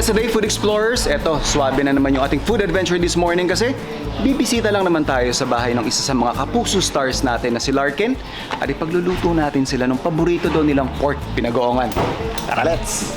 What's today, Food Explorers? Eto, swabe na naman yung ating food adventure this morning kasi bibisita lang naman tayo sa bahay ng isa sa mga kapuso stars natin na si Larkin at ipagluluto natin sila ng paborito daw nilang pork pinagoongan. Tara, let's!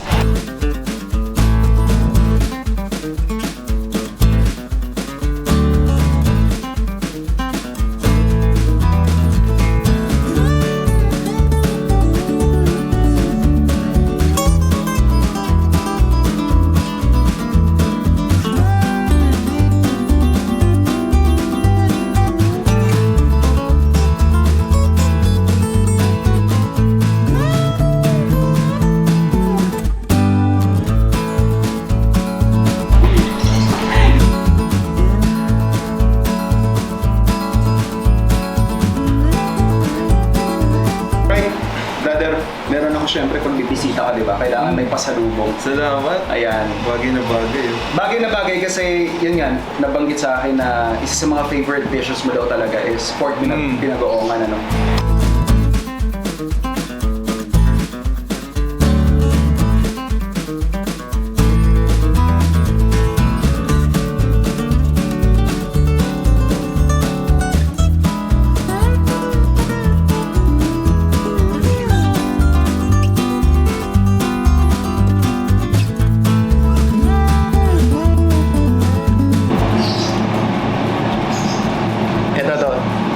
Meron ako syempre pag bibisita ka, di ba? Kailangan may pasalubong. Salamat. Ayan. Bagay na bagay. Bagay na bagay kasi, yun nga, nabanggit sa akin na isa sa mga favorite dishes mo daw talaga is pork pinagoongan, ano?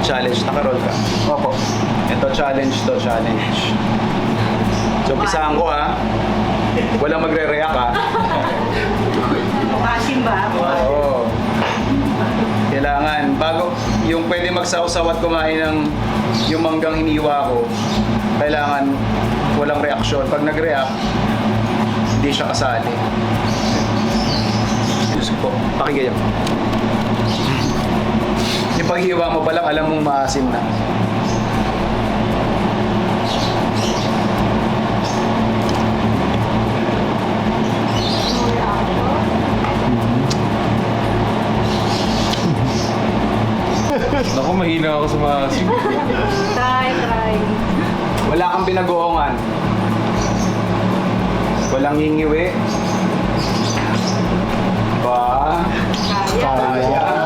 Challenge, naka-roll ka. Opo. Ito, challenge to, challenge. So, umpisahan ko ha. Walang magre-react ha. Bukasin ba? Oo. Kailangan, bago, yung pwede magsaw-saw at kumain ng yung manggang hiniwa ko, kailangan walang reaksyon. Pag nag-react, hindi siya kasali. Diyos ko, pakinggan. Yung paghiwa mo palang alam mong maasim na. Naku, mahina ako sa maasim. Try. Wala kang pinagoongan. Walang hingiwi. Ba? Kaya.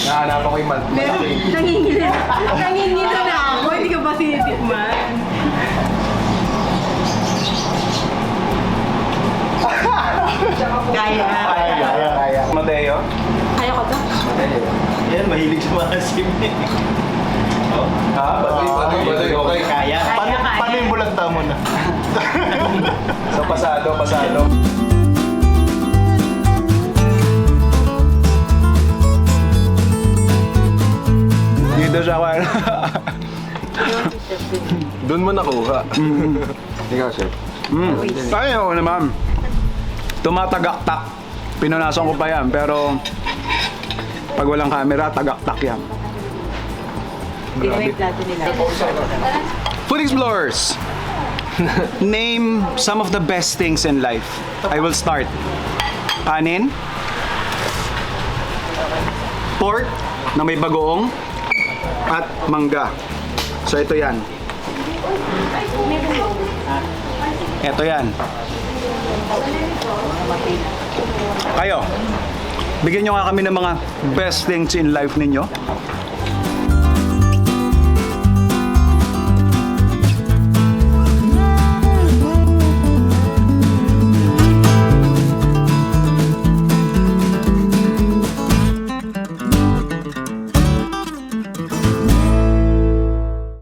Nahanapan ko yung malaki. Nangingila na ako, hindi ka ba tinitikman? Kaya. Mateo? Kaya ko to? Yan, mahilig sa maasim. Ha? Baduy. Okay. Kaya. Paano yung bulagta mo na? So, pasado. Dito siya ako. Doon mo nakuha. Ikaw, chef. Kaya ako naman. Tumatagaktak. Pinunasan ko pa yan, pero pag walang camera, tagaktak yan. Hindi mo yung plato nila. Food Explorers! Name some of the best things in life. I will start. Kanin. Pork na may bagoong. At mangga. So ito yan. Ito yan. Kayo, bigyan nyo nga kami ng mga best things in life ninyo.